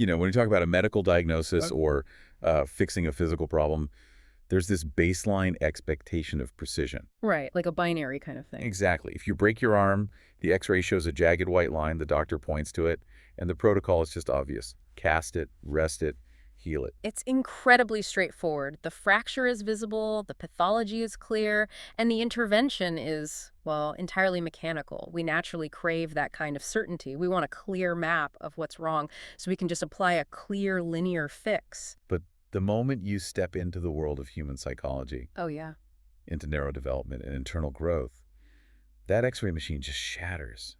When you talk about a medical diagnosis or fixing a physical problem, there's this baseline expectation of precision. Right, like a binary kind of thing. Exactly. If you break your arm, the x-ray shows a jagged white line, the doctor points to it, and the protocol is just obvious. Cast it, rest it, heal it. It's incredibly straightforward. The fracture is visible, the pathology is clear, and the intervention is, well, entirely mechanical. We naturally crave that kind of certainty. We want a clear map of what's wrong so we can just apply a clear linear fix. But the moment you step into the world of human psychology, Oh, yeah. into neurodevelopment and internal growth, that x-ray machine just shatters.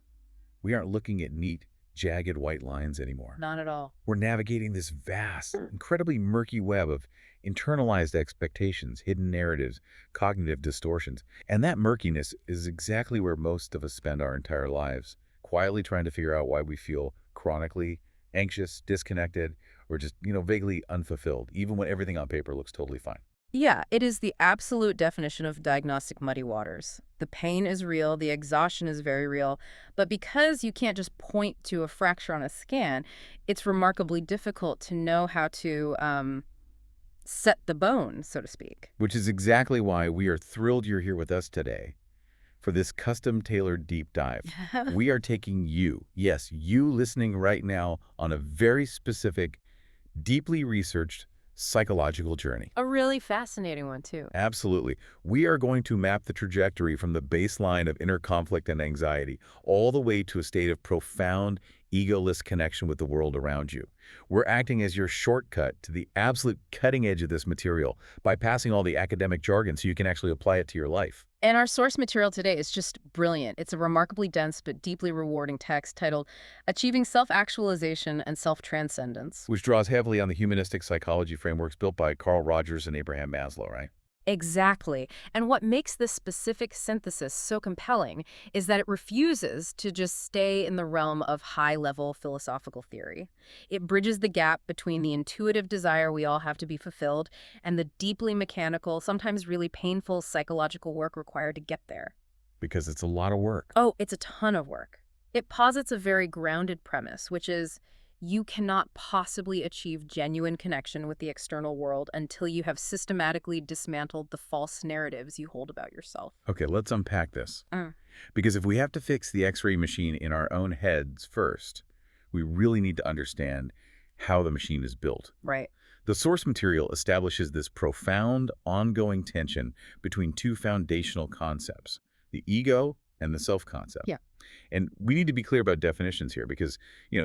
We aren't looking at neat, jagged white lines anymore. Not at all. We're navigating this vast, incredibly murky web of internalized expectations, hidden narratives, cognitive distortions. And that murkiness is exactly where most of us spend our entire lives, quietly trying to figure out why we feel chronically anxious, disconnected, or just, vaguely unfulfilled, even when everything on paper looks totally fine. Yeah, it is the absolute definition of diagnostic muddy waters. The pain is real, the exhaustion is very real, but because you can't just point to a fracture on a scan, it's remarkably difficult to know how to set the bone, so to speak. Which is exactly why we are thrilled you're here with us today for this custom-tailored deep dive. We are taking you, yes, you listening right now, on a very specific, deeply researched psychological journey. A really fascinating one, too. Absolutely. We are going to map the trajectory from the baseline of inner conflict and anxiety all the way to a state of profound, egoless connection with the world around you. We're acting as your shortcut to the absolute cutting edge of this material, bypassing all the academic jargon so you can actually apply it to your life. And our source material today is just brilliant. It's a remarkably dense but deeply rewarding text titled Achieving Self-Actualization and Self-Transcendence. Which draws heavily on the humanistic psychology frameworks built by Carl Rogers and Abraham Maslow, right? Exactly. And what makes this specific synthesis so compelling is that it refuses to just stay in the realm of high-level philosophical theory. It bridges the gap between the intuitive desire we all have to be fulfilled and the deeply mechanical, sometimes really painful psychological work required to get there. Because it's a lot of work. Oh, it's a ton of work. It posits a very grounded premise, which is you cannot possibly achieve genuine connection with the external world until you have systematically dismantled the false narratives you hold about yourself. Okay, let's unpack this. Because if we have to fix the x-ray machine in our own heads first, we really need to understand how the machine is built. Right. The source material establishes this profound, ongoing tension between two foundational concepts, the ego and the self-concept. Yeah. And we need to be clear about definitions here because,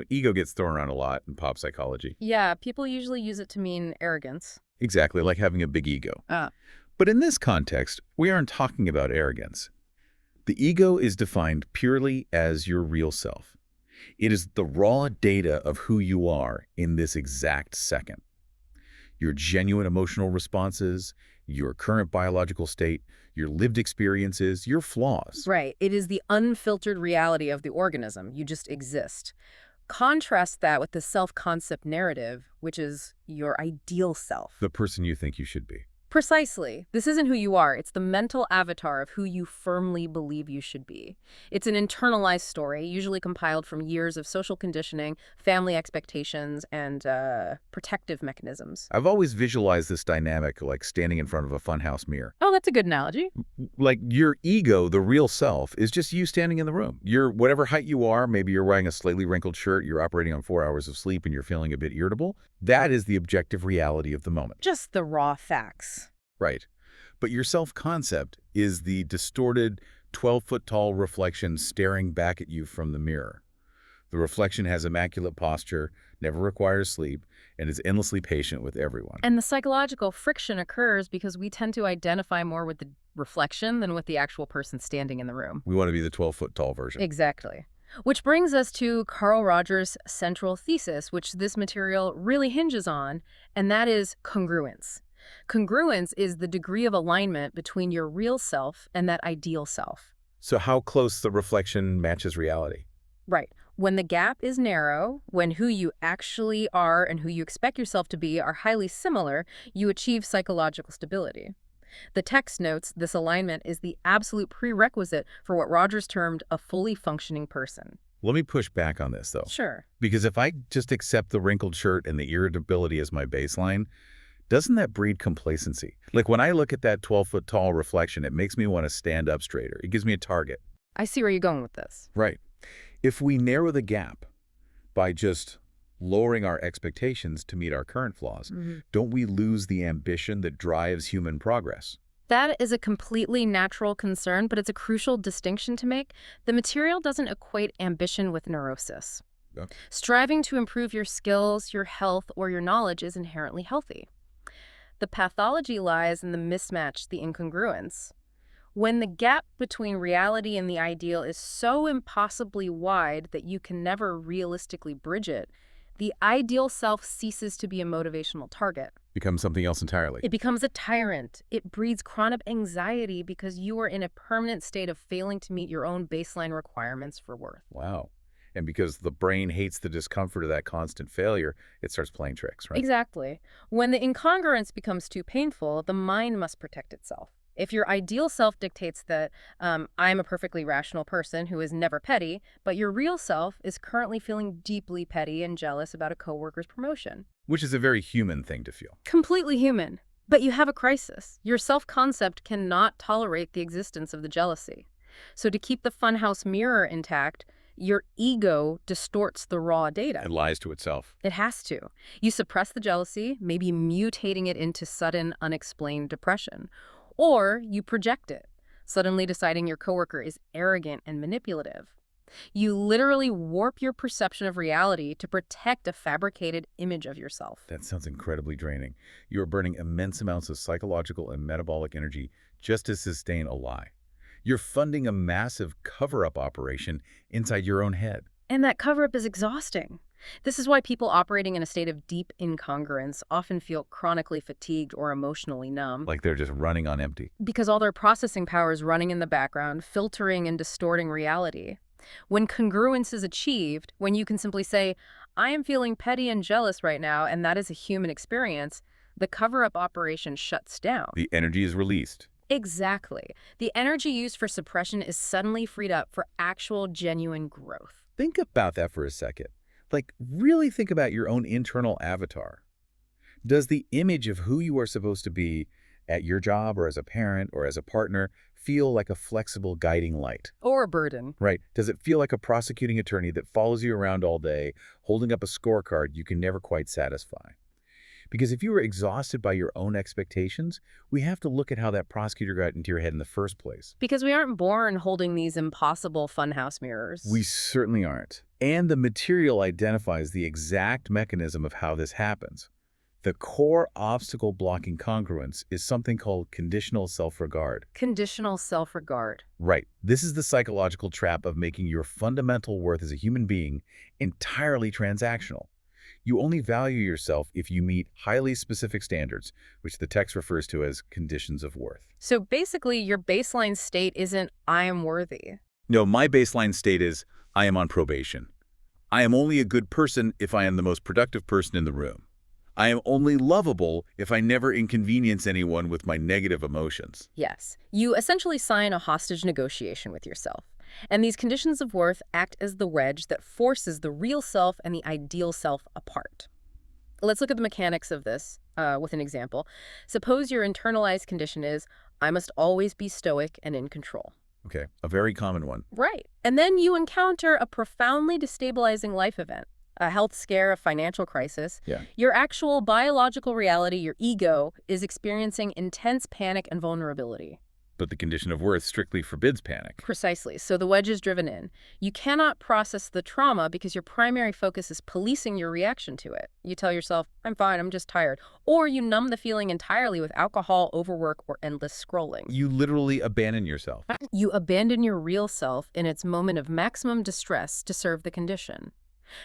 ego gets thrown around a lot in pop psychology. Yeah, people usually use it to mean arrogance. Exactly, like having a big ego. Ah. But in this context, we aren't talking about arrogance. The ego is defined purely as your real self. It is the raw data of who you are in this exact second. Your genuine emotional responses, your current biological state, your lived experiences, your flaws. Right. It is the unfiltered reality of the organism. You just exist. Contrast that with the self-concept narrative, which is your ideal self. The person you think you should be. Precisely. This isn't who you are. It's the mental avatar of who you firmly believe you should be. It's an internalized story, usually compiled from years of social conditioning, family expectations, and protective mechanisms. I've always visualized this dynamic like standing in front of a funhouse mirror. Oh, that's a good analogy. Like your ego, the real self, is just you standing in the room. You're whatever height you are, maybe you're wearing a slightly wrinkled shirt, you're operating on 4 hours of sleep, and you're feeling a bit irritable. That is the objective reality of the moment. Just the raw facts. Right. But your self-concept is the distorted 12-foot-tall reflection staring back at you from the mirror. The reflection has immaculate posture, never requires sleep, and is endlessly patient with everyone. And the psychological friction occurs because we tend to identify more with the reflection than with the actual person standing in the room. We want to be the 12-foot-tall version. Exactly. Which brings us to Carl Rogers' central thesis, which this material really hinges on, and that is congruence. Congruence is the degree of alignment between your real self and that ideal self. So how close the reflection matches reality? Right. When the gap is narrow, when who you actually are and who you expect yourself to be are highly similar, you achieve psychological stability. The text notes this alignment is the absolute prerequisite for what Rogers termed a fully functioning person. Let me push back on this, though. Sure. Because if I just accept the wrinkled shirt and the irritability as my baseline, doesn't that breed complacency? Like when I look at that 12-foot tall reflection, it makes me want to stand up straighter. It gives me a target. I see where you're going with this. Right. If we narrow the gap by just lowering our expectations to meet our current flaws, don't we lose the ambition that drives human progress? That is a completely natural concern, but it's a crucial distinction to make. The material doesn't equate ambition with neurosis. Yeah. Striving to improve your skills, your health, or your knowledge is inherently healthy. The pathology lies in the mismatch, the incongruence. When the gap between reality and the ideal is so impossibly wide that you can never realistically bridge it, the ideal self ceases to be a motivational target. Becomes something else entirely. It becomes a tyrant. It breeds chronic anxiety because you are in a permanent state of failing to meet your own baseline requirements for worth. Wow. And because the brain hates the discomfort of that constant failure, it starts playing tricks, right? Exactly. When the incongruence becomes too painful, the mind must protect itself. If your ideal self dictates that I'm a perfectly rational person who is never petty, but your real self is currently feeling deeply petty and jealous about a coworker's promotion. Which is a very human thing to feel. Completely human. But you have a crisis. Your self-concept cannot tolerate the existence of the jealousy. So to keep the funhouse mirror intact, your ego distorts the raw data. It lies to itself. It has to. You suppress the jealousy, maybe mutating it into sudden, unexplained depression. Or you project it, suddenly deciding your coworker is arrogant and manipulative. You literally warp your perception of reality to protect a fabricated image of yourself. That sounds incredibly draining. You are burning immense amounts of psychological and metabolic energy just to sustain a lie. You're funding a massive cover-up operation inside your own head. And that cover-up is exhausting. This is why people operating in a state of deep incongruence often feel chronically fatigued or emotionally numb. Like they're just running on empty. Because all their processing power is running in the background, filtering and distorting reality. When congruence is achieved, when you can simply say, I am feeling petty and jealous right now, and that is a human experience, the cover-up operation shuts down. The energy is released. Exactly. The energy used for suppression is suddenly freed up for actual, genuine growth. Think about that for a second. Like, really think about your own internal avatar. Does the image of who you are supposed to be at your job or as a parent or as a partner feel like a flexible guiding light? Or a burden. Right. Does it feel like a prosecuting attorney that follows you around all day, holding up a scorecard you can never quite satisfy? Because if you were exhausted by your own expectations, we have to look at how that prosecutor got into your head in the first place. Because we aren't born holding these impossible funhouse mirrors. We certainly aren't. And the material identifies the exact mechanism of how this happens. The core obstacle blocking congruence is something called conditional self-regard. Conditional self-regard. Right. This is the psychological trap of making your fundamental worth as a human being entirely transactional. You only value yourself if you meet highly specific standards, which the text refers to as conditions of worth. So basically, your baseline state isn't, I am worthy. No, my baseline state is, I am on probation. I am only a good person if I am the most productive person in the room. I am only lovable if I never inconvenience anyone with my negative emotions. Yes. You essentially sign a hostage negotiation with yourself. And these conditions of worth act as the wedge that forces the real self and the ideal self apart. Let's look at the mechanics of this with an example. Suppose your internalized condition is, I must always be stoic and in control. Okay, a very common one. Right. And then you encounter a profoundly destabilizing life event, a health scare, a financial crisis. Yeah. Your actual biological reality, your ego, is experiencing intense panic and vulnerability. But the condition of worth strictly forbids panic. Precisely. So the wedge is driven in. You cannot process the trauma because your primary focus is policing your reaction to it. You tell yourself, I'm fine, I'm just tired. Or you numb the feeling entirely with alcohol, overwork, or endless scrolling. You literally abandon yourself. You abandon your real self in its moment of maximum distress to serve the condition.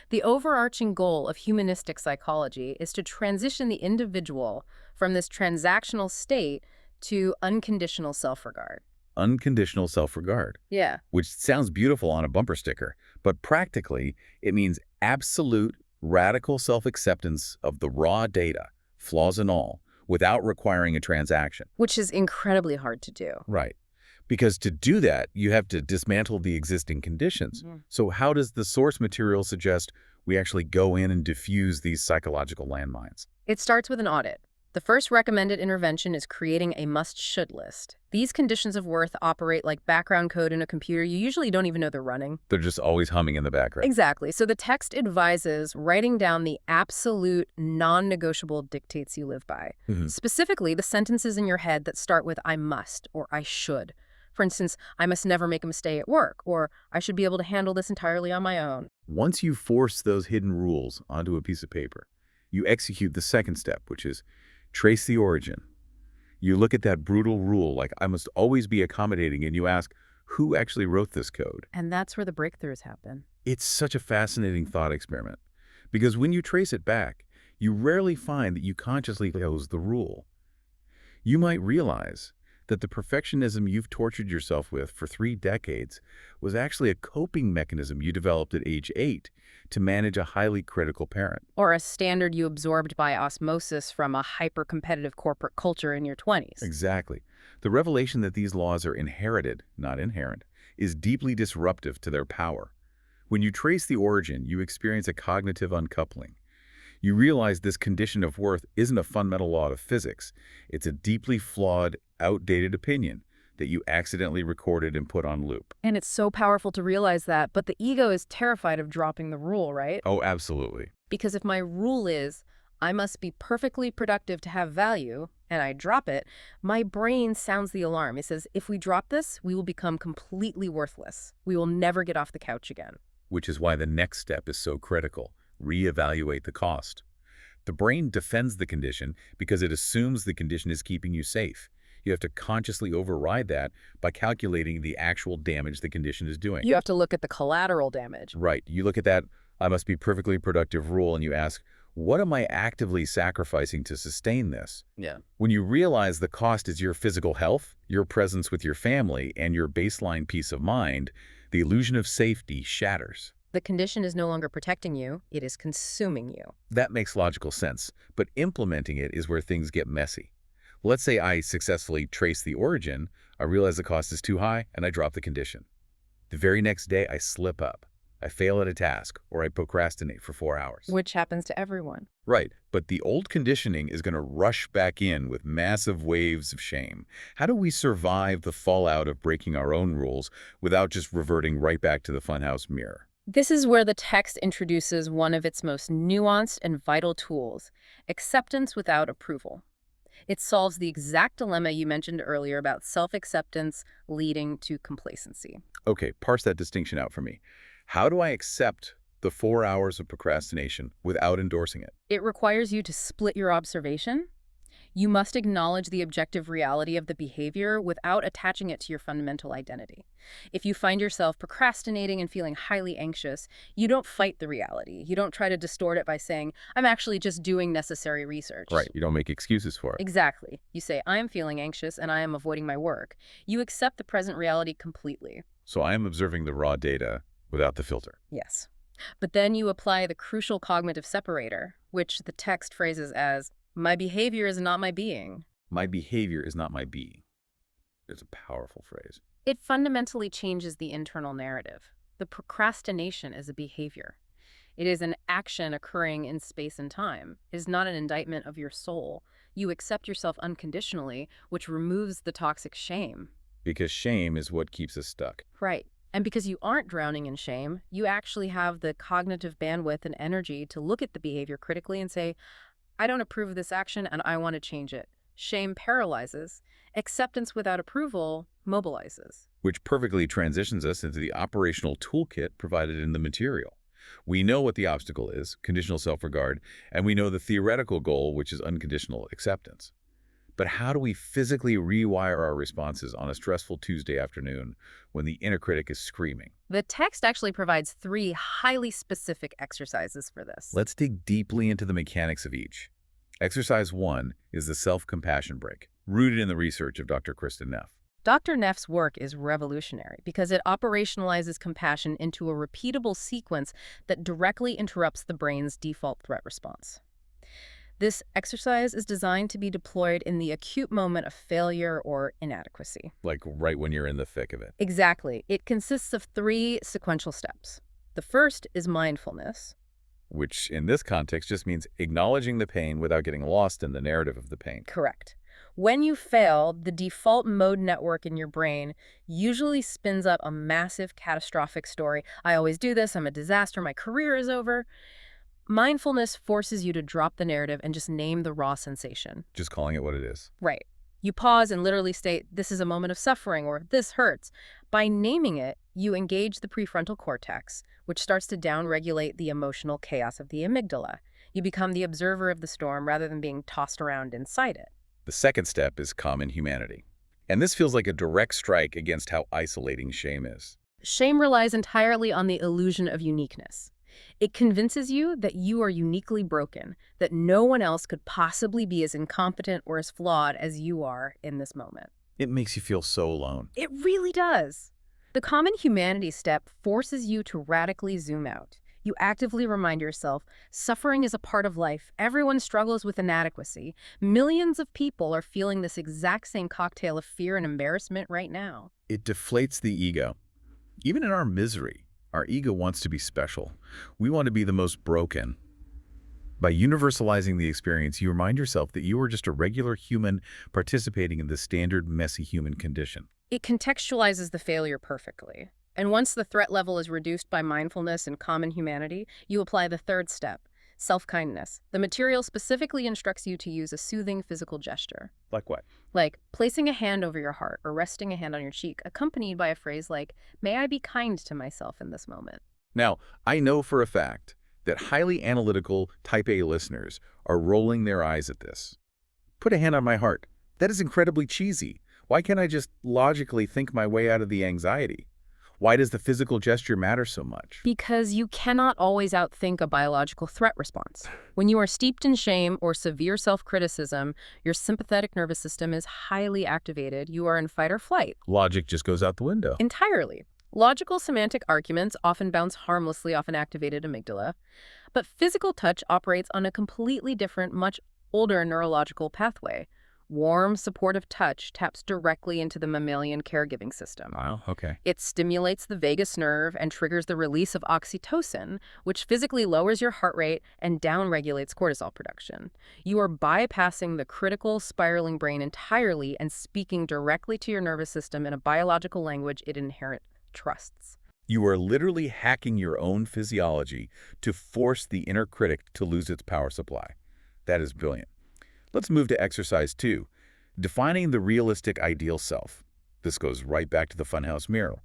The overarching goal of humanistic psychology is to transition the individual from this transactional state to unconditional self-regard. Unconditional self-regard. Yeah. Which sounds beautiful on a bumper sticker, but practically it means absolute, radical self-acceptance of the raw data, flaws and all, without requiring a transaction. Which is incredibly hard to do. Right. Because to do that, you have to dismantle the existing conditions. So how does the source material suggest we actually go in and diffuse these psychological landmines? It starts with an audit. The first recommended intervention is creating a must-should list. These conditions of worth operate like background code in a computer. You usually don't even know they're running. They're just always humming in the background. Exactly. So the text advises writing down the absolute non-negotiable dictates you live by. Specifically, the sentences in your head that start with I must or I should. For instance, I must never make a mistake at work, or I should be able to handle this entirely on my own. Once you force those hidden rules onto a piece of paper, you execute the second step, which is trace the origin. You look at that brutal rule, like I must always be accommodating, and you ask, who actually wrote this code? And that's where the breakthroughs happen. It's such a fascinating thought experiment, because when you trace it back, you rarely find that you consciously chose the rule. You might realize that the perfectionism you've tortured yourself with for 3 decades was actually a coping mechanism you developed at age 8 to manage a highly critical parent. Or a standard you absorbed by osmosis from a hyper-competitive corporate culture in your 20s. Exactly. The revelation that these laws are inherited, not inherent, is deeply disruptive to their power. When you trace the origin, you experience a cognitive uncoupling. You realize this condition of worth isn't a fundamental law of physics. It's a deeply flawed, outdated opinion that you accidentally recorded and put on loop. And it's so powerful to realize that, but the ego is terrified of dropping the rule, right? Oh, absolutely. Because if my rule is, I must be perfectly productive to have value, and I drop it, my brain sounds the alarm. It says, if we drop this, we will become completely worthless. We will never get off the couch again. Which is why the next step is so critical. Reevaluate the cost. The brain defends the condition because it assumes the condition is keeping you safe. You have to consciously override that by calculating the actual damage the condition is doing. You have to look at the collateral damage. Right. You look at that, I must be perfectly productive rule, and you ask, what am I actively sacrificing to sustain this? Yeah. When you realize the cost is your physical health, your presence with your family, and your baseline peace of mind, the illusion of safety shatters. The condition is no longer protecting you, it is consuming you. That makes logical sense, but implementing it is where things get messy. Let's say I successfully trace the origin, I realize the cost is too high, and I drop the condition. The very next day, I slip up. I fail at a task, or I procrastinate for 4 hours. Which happens to everyone. Right, but the old conditioning is going to rush back in with massive waves of shame. How do we survive the fallout of breaking our own rules without just reverting right back to the funhouse mirror? This is where the text introduces one of its most nuanced and vital tools, acceptance without approval. It solves the exact dilemma you mentioned earlier about self-acceptance leading to complacency. Okay, parse that distinction out for me. How do I accept the 4 hours of procrastination without endorsing it? It requires you to split your observation. You must acknowledge the objective reality of the behavior without attaching it to your fundamental identity. If you find yourself procrastinating and feeling highly anxious, you don't fight the reality. You don't try to distort it by saying, I'm actually just doing necessary research. Right, you don't make excuses for it. Exactly. You say, I am feeling anxious and I am avoiding my work. You accept the present reality completely. So I am observing the raw data without the filter. Yes. But then you apply the crucial cognitive separator, which the text phrases as, my behavior is not my being. My behavior is not my being. It's a powerful phrase. It fundamentally changes the internal narrative. The procrastination is a behavior. It is an action occurring in space and time. It is not an indictment of your soul. You accept yourself unconditionally, which removes the toxic shame. Because shame is what keeps us stuck. Right. And because you aren't drowning in shame, you actually have the cognitive bandwidth and energy to look at the behavior critically and say, I don't approve of this action and I want to change it. Shame paralyzes. Acceptance without approval mobilizes. Which perfectly transitions us into the operational toolkit provided in the material. We know what the obstacle is, conditional self-regard, and we know the theoretical goal, which is unconditional acceptance. But how do we physically rewire our responses on a stressful Tuesday afternoon when the inner critic is screaming? The text actually provides 3 highly specific exercises for this. Let's dig deeply into the mechanics of each. Exercise 1 is the self-compassion break, rooted in the research of Dr. Kristen Neff. Dr. Neff's work is revolutionary because it operationalizes compassion into a repeatable sequence that directly interrupts the brain's default threat response. This exercise is designed to be deployed in the acute moment of failure or inadequacy. Like right when you're in the thick of it. Exactly. It consists of 3 sequential steps. The first is mindfulness. Which in this context just means acknowledging the pain without getting lost in the narrative of the pain. Correct. When you fail, the default mode network in your brain usually spins up a massive catastrophic story. I always do this, I'm a disaster, my career is over. Mindfulness forces you to drop the narrative and just name the raw sensation. Just calling it what it is. Right. You pause and literally state, this is a moment of suffering, or this hurts. By naming it, you engage the prefrontal cortex, which starts to downregulate the emotional chaos of the amygdala. You become the observer of the storm rather than being tossed around inside it. The second step is common humanity. And this feels like a direct strike against how isolating shame is. Shame relies entirely on the illusion of uniqueness. It convinces you that you are uniquely broken, that no one else could possibly be as incompetent or as flawed as you are in this moment. It makes you feel so alone. It really does. The common humanity step forces you to radically zoom out. You actively remind yourself, suffering is a part of life. Everyone struggles with inadequacy. Millions of people are feeling this exact same cocktail of fear and embarrassment right now. It deflates the ego. Even in our misery, our ego wants to be special. We want to be the most broken. By universalizing the experience, you remind yourself that you are just a regular human participating in the standard messy human condition. It contextualizes the failure perfectly. And once the threat level is reduced by mindfulness and common humanity, you apply the third step, self-kindness. The material specifically instructs you to use a soothing physical gesture. Like what? Like placing a hand over your heart or resting a hand on your cheek, accompanied by a phrase like, may I be kind to myself in this moment. Now, I know for a fact that highly analytical type A listeners are rolling their eyes at this. Put a hand on my heart. That is incredibly cheesy. Why can't I just logically think my way out of the anxiety? Why does the physical gesture matter so much? Because you cannot always outthink a biological threat response. When you are steeped in shame or severe self-criticism, your sympathetic nervous system is highly activated. You are in fight or flight. Logic just goes out the window. Entirely. Logical semantic arguments often bounce harmlessly off an activated amygdala, but physical touch operates on a completely different, much older neurological pathway. Warm, supportive touch taps directly into the mammalian caregiving system. Wow, okay. It stimulates the vagus nerve and triggers the release of oxytocin, which physically lowers your heart rate and downregulates cortisol production. You are bypassing the critical, spiraling brain entirely and speaking directly to your nervous system in a biological language it inherently trusts. You are literally hacking your own physiology to force the inner critic to lose its power supply. That is brilliant. Let's move to exercise 2, defining the realistic ideal self. This goes right back to the funhouse mirror.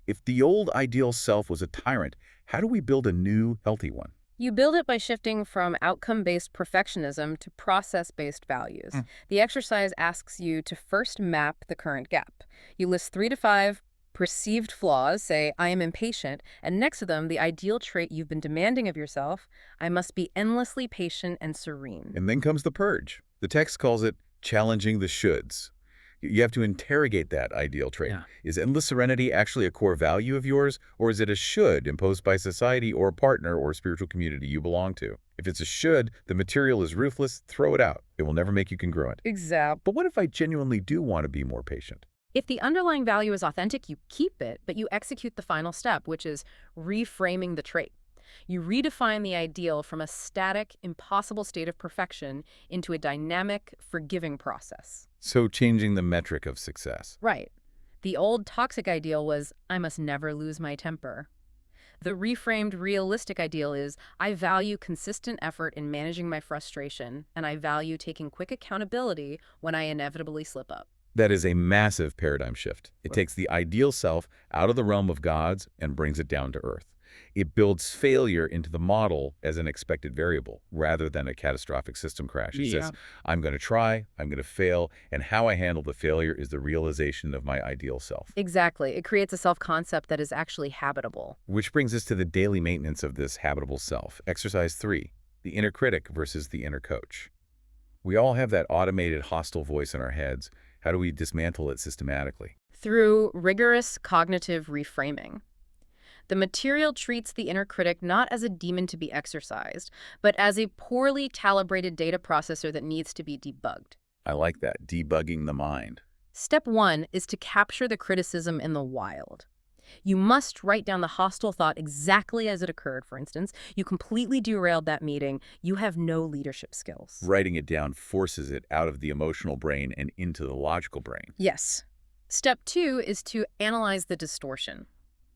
If the old ideal self was a tyrant, how do we build a new, healthy one? You build it by shifting from outcome-based perfectionism to process-based values. The exercise asks you to first map the current gap. You list 3 to 5 perceived flaws, say, I am impatient, and next to them, the ideal trait you've been demanding of yourself, I must be endlessly patient and serene. And then comes the purge. The text calls it challenging the shoulds. You have to interrogate that ideal trait. Yeah. Is endless serenity actually a core value of yours, or is it a should imposed by society or a partner or spiritual community you belong to? If it's a should, the material is ruthless, throw it out. It will never make you congruent. Exactly. But what if I genuinely do want to be more patient? If the underlying value is authentic, you keep it, but you execute the final step, which is reframing the trait. You redefine the ideal from a static, impossible state of perfection into a dynamic, forgiving process. So changing the metric of success. Right. The old toxic ideal was, I must never lose my temper. The reframed realistic ideal is, I value consistent effort in managing my frustration, and I value taking quick accountability when I inevitably slip up. That is a massive paradigm shift. It takes the ideal self out of the realm of gods and brings it down to earth. It builds failure into the model as an expected variable rather than a catastrophic system crash. It says, I'm going to try, I'm going to fail, and how I handle the failure is the realization of my ideal self. Exactly. It creates a self-concept that is actually habitable. Which brings us to the daily maintenance of this habitable self. Exercise 3, the inner critic versus the inner coach. We all have that automated hostile voice in our heads. How do we dismantle it systematically? Through rigorous cognitive reframing. The material treats the inner critic not as a demon to be exorcised, but as a poorly calibrated data processor that needs to be debugged. I like that, debugging the mind. Step 1 is to capture the criticism in the wild. You must write down the hostile thought exactly as it occurred, for instance. You completely derailed that meeting. You have no leadership skills. Writing it down forces it out of the emotional brain and into the logical brain. Yes. Step 2 is to analyze the distortion.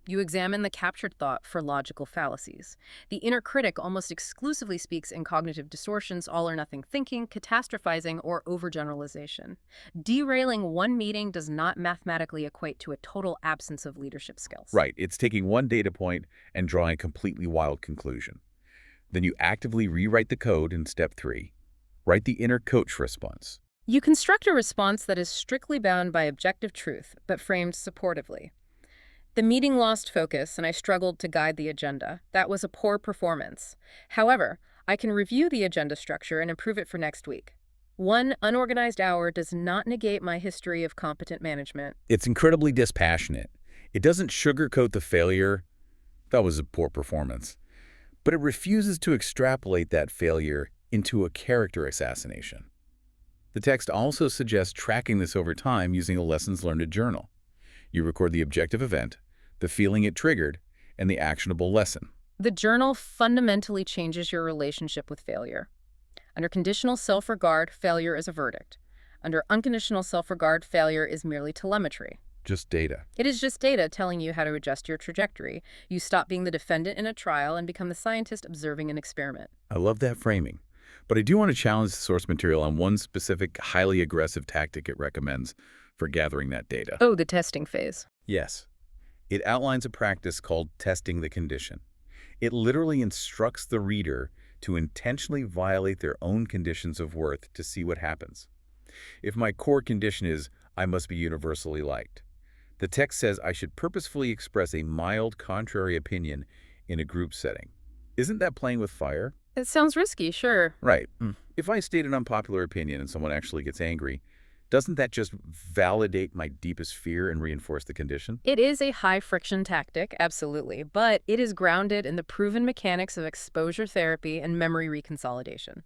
You examine the captured thought for logical fallacies. The inner critic almost exclusively speaks in cognitive distortions, all-or-nothing thinking, catastrophizing, or overgeneralization. Derailing one meeting does not mathematically equate to a total absence of leadership skills. Right, it's taking one data point and drawing a completely wild conclusion. Then you actively rewrite the code in step 3. Write the inner coach response. You construct a response that is strictly bound by objective truth, but framed supportively. The meeting lost focus, and I struggled to guide the agenda. That was a poor performance. However, I can review the agenda structure and improve it for next week. One unorganized hour does not negate my history of competent management. It's incredibly dispassionate. It doesn't sugarcoat the failure. That was a poor performance. But it refuses to extrapolate that failure into a character assassination. The text also suggests tracking this over time using a lessons learned journal. You record the objective event, the feeling it triggered, and the actionable lesson. The journal fundamentally changes your relationship with failure. Under conditional self-regard, failure is a verdict. Under unconditional self-regard, failure is merely telemetry. Just data. It is just data telling you how to adjust your trajectory. You stop being the defendant in a trial and become the scientist observing an experiment. I love that framing. But I do want to challenge the source material on one specific, highly aggressive tactic it recommends for gathering that data. Oh, the testing phase. Yes. It outlines a practice called testing the condition. It literally instructs the reader to intentionally violate their own conditions of worth to see what happens. If my core condition is, I must be universally liked, the text says I should purposefully express a mild contrary opinion in a group setting. Isn't that playing with fire? It sounds risky, sure. Right. If I state an unpopular opinion and someone actually gets angry, doesn't that just validate my deepest fear and reinforce the condition? It is a high-friction tactic, absolutely, but it is grounded in the proven mechanics of exposure therapy and memory reconsolidation.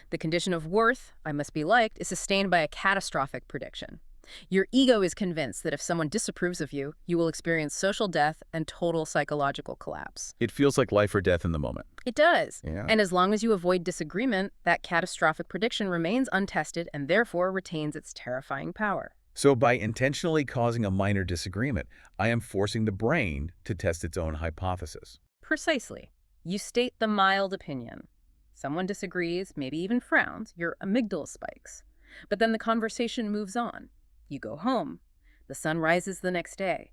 The condition of worth, I must be liked, is sustained by a catastrophic prediction. Your ego is convinced that if someone disapproves of you, you will experience social death and total psychological collapse. It feels like life or death in the moment. It does. Yeah. And as long as you avoid disagreement, that catastrophic prediction remains untested and therefore retains its terrifying power. So by intentionally causing a minor disagreement, I am forcing the brain to test its own hypothesis. Precisely. You state the mild opinion. Someone disagrees, maybe even frowns, your amygdala spikes. But then the conversation moves on. You go home. The sun rises the next day.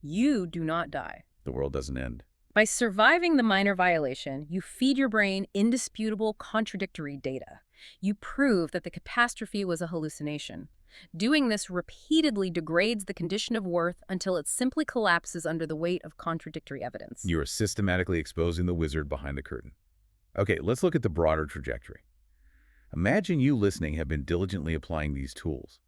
You do not die. The world doesn't end. By surviving the minor violation, you feed your brain indisputable contradictory data. You prove that the catastrophe was a hallucination. Doing this repeatedly degrades the condition of worth until it simply collapses under the weight of contradictory evidence. You are systematically exposing the wizard behind the curtain. Okay, let's look at the broader trajectory. Imagine you listening have been diligently applying these tools.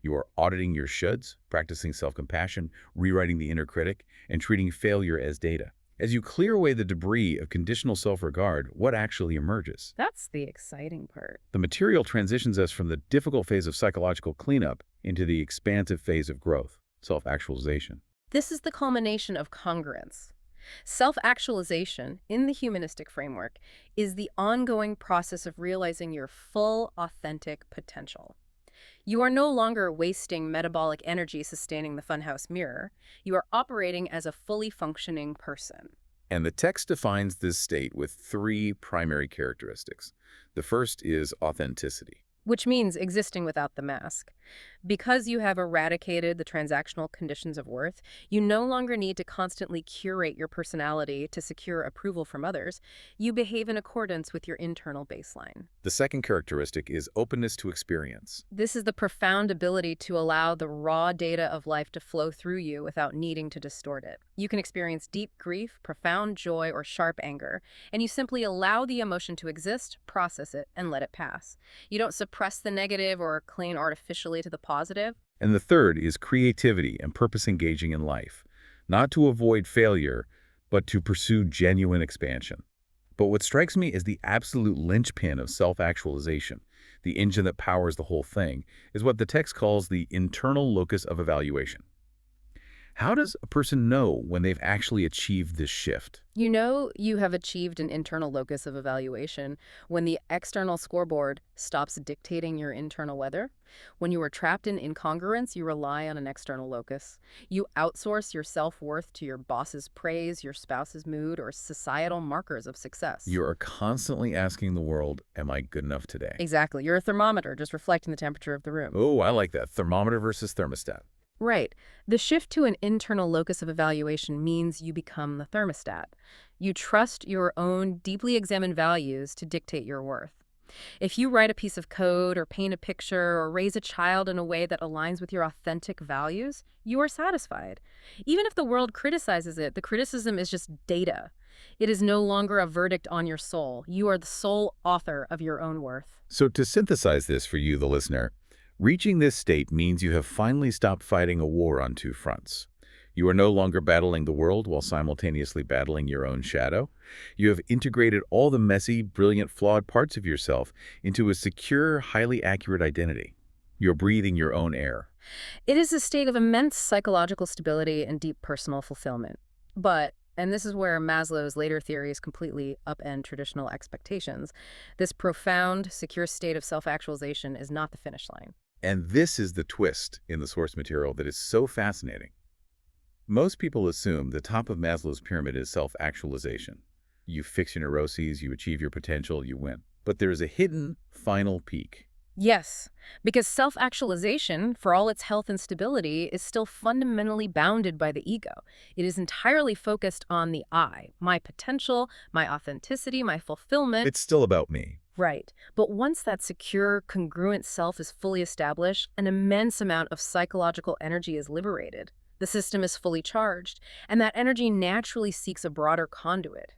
You are auditing your shoulds, practicing self-compassion, rewriting the inner critic, and treating failure as data. As you clear away the debris of conditional self-regard, what actually emerges? That's the exciting part. The material transitions us from the difficult phase of psychological cleanup into the expansive phase of growth, self-actualization. This is the culmination of congruence. Self-actualization, in the humanistic framework, is the ongoing process of realizing your full, authentic potential. You are no longer wasting metabolic energy sustaining the funhouse mirror. You are operating as a fully functioning person. And the text defines this state with 3 primary characteristics. The first is authenticity. Which means existing without the mask. Because you have eradicated the transactional conditions of worth, you no longer need to constantly curate your personality to secure approval from others. You behave in accordance with your internal baseline. The second characteristic is openness to experience. This is the profound ability to allow the raw data of life to flow through you without needing to distort it. You can experience deep grief, profound joy, or sharp anger, and you simply allow the emotion to exist, process it, and let it pass. You don't suppress the negative or cling artificially to the positive. And the third is creativity and purpose engaging in life. Not to avoid failure, but to pursue genuine expansion. But what strikes me is the absolute linchpin of self-actualization, the engine that powers the whole thing, is what the text calls the internal locus of evaluation. How does a person know when they've actually achieved this shift? You know you have achieved an internal locus of evaluation when the external scoreboard stops dictating your internal weather. When you are trapped in incongruence, you rely on an external locus. You outsource your self-worth to your boss's praise, your spouse's mood, or societal markers of success. You are constantly asking the world, am I good enough today? Exactly. You're a thermometer, just reflecting the temperature of the room. Oh, I like that. Thermometer versus thermostat. Right. The shift to an internal locus of evaluation means you become the thermostat. You trust your own deeply examined values to dictate your worth. If you write a piece of code or paint a picture or raise a child in a way that aligns with your authentic values, you are satisfied. Even if the world criticizes it, the criticism is just data. It is no longer a verdict on your soul. You are the sole author of your own worth. So to synthesize this for you, the listener, reaching this state means you have finally stopped fighting a war on two fronts. You are no longer battling the world while simultaneously battling your own shadow. You have integrated all the messy, brilliant, flawed parts of yourself into a secure, highly accurate identity. You're breathing your own air. It is a state of immense psychological stability and deep personal fulfillment. But, and this is where Maslow's later theories completely upend traditional expectations, this profound, secure state of self-actualization is not the finish line. And this is the twist in the source material that is so fascinating. Most people assume the top of Maslow's pyramid is self-actualization. You fix your neuroses, you achieve your potential, you win. But there is a hidden final peak. Yes, because self-actualization, for all its health and stability, is still fundamentally bounded by the ego. It is entirely focused on the I, my potential, my authenticity, my fulfillment. It's still about me. Right. But once that secure, congruent self is fully established, an immense amount of psychological energy is liberated. The system is fully charged, and that energy naturally seeks a broader conduit.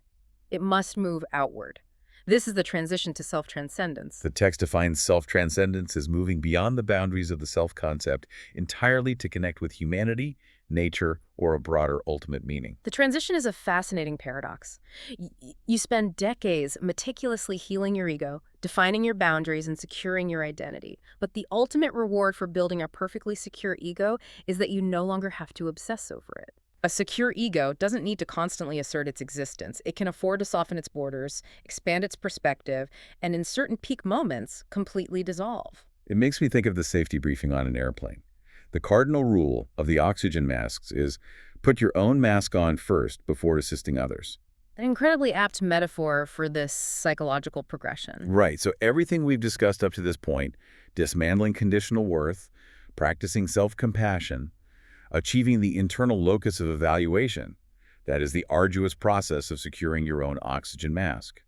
It must move outward. This is the transition to self-transcendence. The text defines self-transcendence as moving beyond the boundaries of the self-concept entirely to connect with humanity, nature, or a broader ultimate meaning. The transition is a fascinating paradox. You spend decades meticulously healing your ego, defining your boundaries, and securing your identity. But the ultimate reward for building a perfectly secure ego is that you no longer have to obsess over it. A secure ego doesn't need to constantly assert its existence. It can afford to soften its borders, expand its perspective, and in certain peak moments, completely dissolve. It makes me think of the safety briefing on an airplane. The cardinal rule of the oxygen masks is put your own mask on first before assisting others. An incredibly apt metaphor for this psychological progression. Right, so everything we've discussed up to this point, dismantling conditional worth, practicing self-compassion, achieving the internal locus of evaluation, that is the arduous process of securing your own oxygen mask.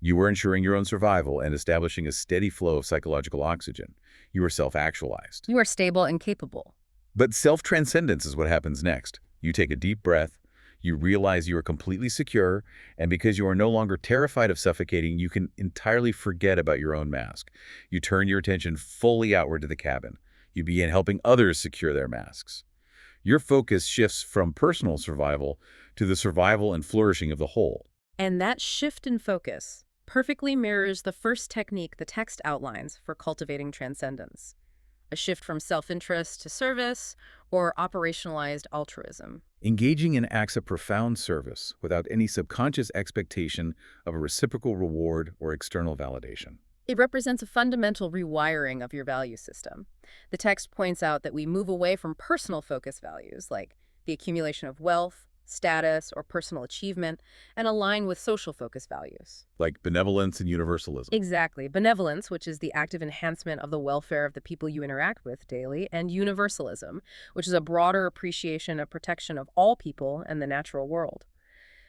You are ensuring your own survival and establishing a steady flow of psychological oxygen. You are self-actualized. You are stable and capable. But self-transcendence is what happens next. You take a deep breath, you realize you are completely secure, and because you are no longer terrified of suffocating, you can entirely forget about your own mask. You turn your attention fully outward to the cabin. You begin helping others secure their masks. Your focus shifts from personal survival to the survival and flourishing of the whole. And that shift in focus perfectly mirrors the first technique the text outlines for cultivating transcendence, a shift from self-interest to service or operationalized altruism. Engaging in acts of profound service without any subconscious expectation of a reciprocal reward or external validation. It represents a fundamental rewiring of your value system. The text points out that we move away from personal focus values like the accumulation of wealth, status, or personal achievement, and align with social focus values. Like benevolence and universalism. Exactly. Benevolence, which is the active enhancement of the welfare of the people you interact with daily, and universalism, which is a broader appreciation of protection of all people and the natural world.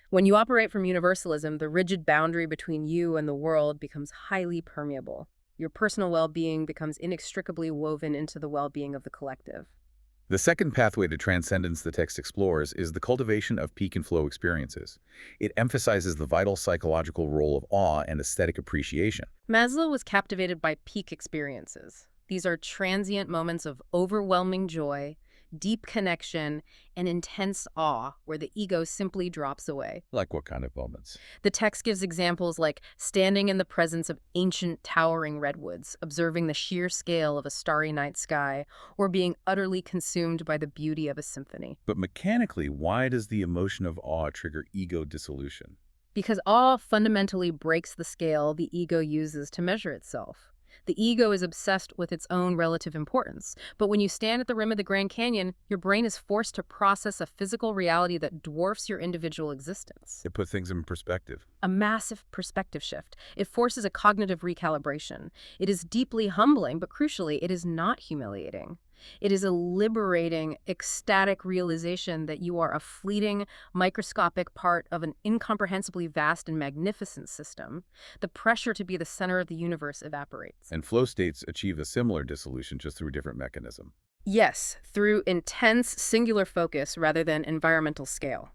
When you operate from universalism, the rigid boundary between you and the world becomes highly permeable. Your personal well-being becomes inextricably woven into the well-being of the collective. The second pathway to transcendence the text explores is the cultivation of peak and flow experiences. It emphasizes the vital psychological role of awe and aesthetic appreciation. Maslow was captivated by peak experiences. These are transient moments of overwhelming joy, deep connection, and intense awe where the ego simply drops away. Like what kind of moments? The text gives examples like standing in the presence of ancient towering redwoods, observing the sheer scale of a starry night sky, or being utterly consumed by the beauty of a symphony. But mechanically, why does the emotion of awe trigger ego dissolution? Because awe fundamentally breaks the scale the ego uses to measure itself. The ego is obsessed with its own relative importance, but when you stand at the rim of the Grand Canyon, your brain is forced to process a physical reality that dwarfs your individual existence. It puts things in perspective. A massive perspective shift. It forces a cognitive recalibration. It is deeply humbling, but crucially, it is not humiliating. It is a liberating, ecstatic realization that you are a fleeting, microscopic part of an incomprehensibly vast and magnificent system. The pressure to be the center of the universe evaporates. And flow states achieve a similar dissolution just through a different mechanism. Yes, through intense, singular focus rather than environmental scale.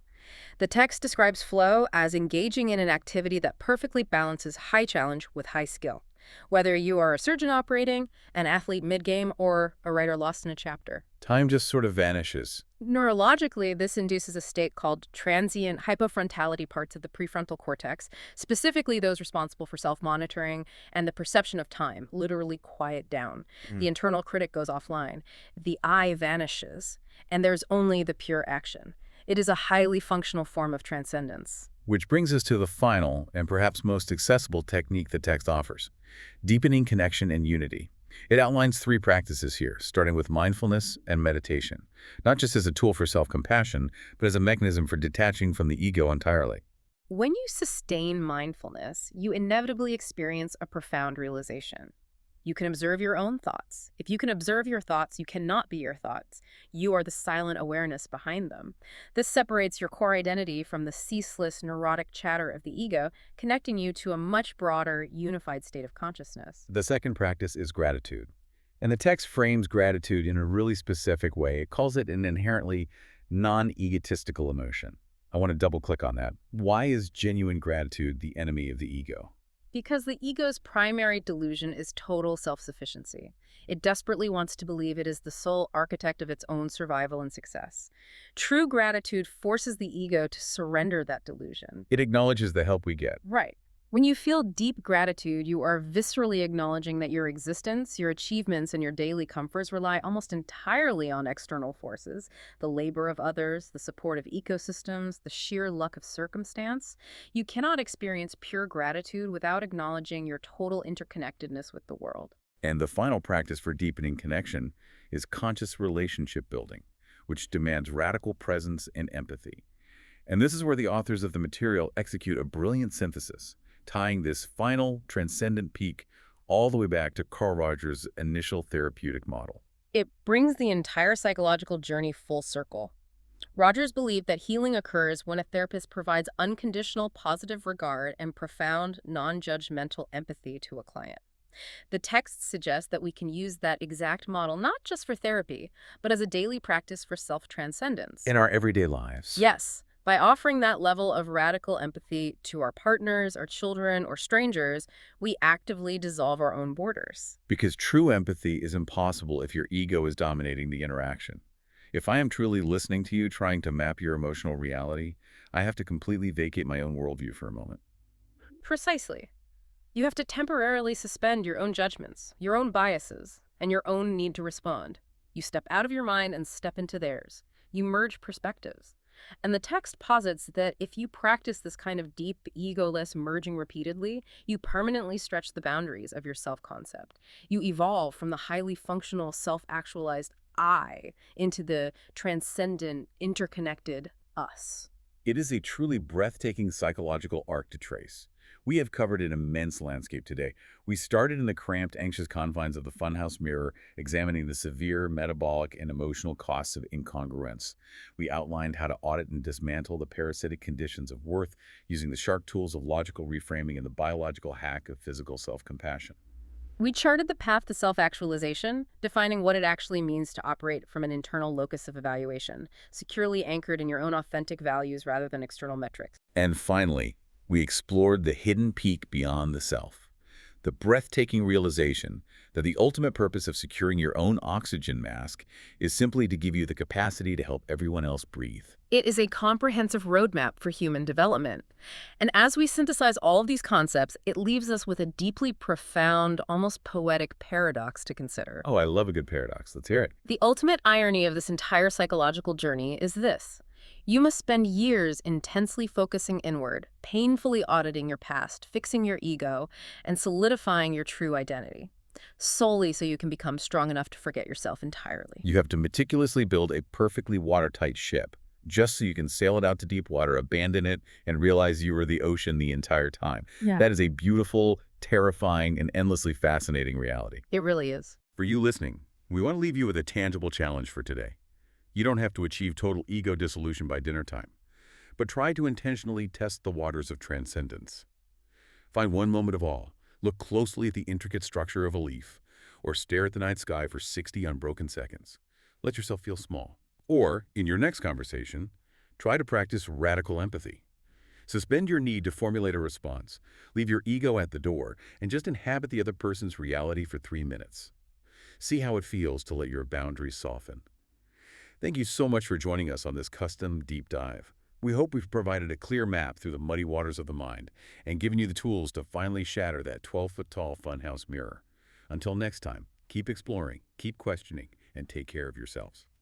The text describes flow as engaging in an activity that perfectly balances high challenge with high skill. Whether you are a surgeon operating, an athlete mid-game, or a writer lost in a chapter. Time just sort of vanishes. Neurologically, this induces a state called transient hypofrontality parts of the prefrontal cortex, specifically those responsible for self-monitoring and the perception of time, literally quiet down. The internal critic goes offline. The I vanishes, and there's only the pure action. It is a highly functional form of transcendence. Which brings us to the final and perhaps most accessible technique the text offers: deepening connection and unity. It outlines 3 practices here, starting with mindfulness and meditation, not just as a tool for self-compassion, but as a mechanism for detaching from the ego entirely. When you sustain mindfulness, you inevitably experience a profound realization. You can observe your own thoughts. If you can observe your thoughts, you cannot be your thoughts. You are the silent awareness behind them. This separates your core identity from the ceaseless, neurotic chatter of the ego, connecting you to a much broader, unified state of consciousness. The second practice is gratitude. And the text frames gratitude in a really specific way. It calls it an inherently non-egotistical emotion. I want to double-click on that. Why is genuine gratitude the enemy of the ego? Because the ego's primary delusion is total self-sufficiency. It desperately wants to believe it is the sole architect of its own survival and success. True gratitude forces the ego to surrender that delusion. It acknowledges the help we get. Right. When you feel deep gratitude, you are viscerally acknowledging that your existence, your achievements, and your daily comforts rely almost entirely on external forces, the labor of others, the support of ecosystems, the sheer luck of circumstance. You cannot experience pure gratitude without acknowledging your total interconnectedness with the world. And the final practice for deepening connection is conscious relationship building, which demands radical presence and empathy. And this is where the authors of the material execute a brilliant synthesis, tying this final transcendent peak all the way back to Carl Rogers' initial therapeutic model. It brings the entire psychological journey full circle. Rogers believed that healing occurs when a therapist provides unconditional positive regard and profound, non-judgmental empathy to a client. The text suggests that we can use that exact model not just for therapy, but as a daily practice for self-transcendence. In our everyday lives. Yes. By offering that level of radical empathy to our partners, our children, or strangers, we actively dissolve our own borders. Because true empathy is impossible if your ego is dominating the interaction. If I am truly listening to you, trying to map your emotional reality, I have to completely vacate my own worldview for a moment. Precisely. You have to temporarily suspend your own judgments, your own biases, and your own need to respond. You step out of your mind and step into theirs. You merge perspectives. And the text posits that if you practice this kind of deep, egoless merging repeatedly, you permanently stretch the boundaries of your self-concept. You evolve from the highly functional, self-actualized I into the transcendent, interconnected us. It is a truly breathtaking psychological arc to trace. We have covered an immense landscape today. We started in the cramped, anxious confines of the funhouse mirror, examining the severe metabolic and emotional costs of incongruence. We outlined how to audit and dismantle the parasitic conditions of worth using the sharp tools of logical reframing and the biological hack of physical self-compassion. We charted the path to self-actualization, defining what it actually means to operate from an internal locus of evaluation, securely anchored in your own authentic values rather than external metrics. And finally, we explored the hidden peak beyond the self, The breathtaking realization that the ultimate purpose of securing your own oxygen mask is simply to give you the capacity to help everyone else breathe. It is a comprehensive roadmap for human development. And as we synthesize all of these concepts, it leaves us with a deeply profound, almost poetic paradox to consider. Oh, I love a good paradox. Let's hear it. The ultimate irony of this entire psychological journey is this. You must spend years intensely focusing inward, painfully auditing your past, fixing your ego, and solidifying your true identity, solely so you can become strong enough to forget yourself entirely. You have to meticulously build a perfectly watertight ship, just so you can sail it out to deep water, abandon it, and realize you were the ocean the entire time. Yeah. That is a beautiful, terrifying, and endlessly fascinating reality. It really is. For you listening, we want to leave you with a tangible challenge for today. You don't have to achieve total ego dissolution by dinner time, but try to intentionally test the waters of transcendence. Find one moment of awe, look closely at the intricate structure of a leaf, or stare at the night sky for 60 unbroken seconds. Let yourself feel small. Or, in your next conversation, try to practice radical empathy. Suspend your need to formulate a response, leave your ego at the door, and just inhabit the other person's reality for 3 minutes. See how it feels to let your boundaries soften. Thank you so much for joining us on this custom deep dive. We hope we've provided a clear map through the muddy waters of the mind and given you the tools to finally shatter that 12-foot-tall funhouse mirror. Until next time, keep exploring, keep questioning, and take care of yourselves.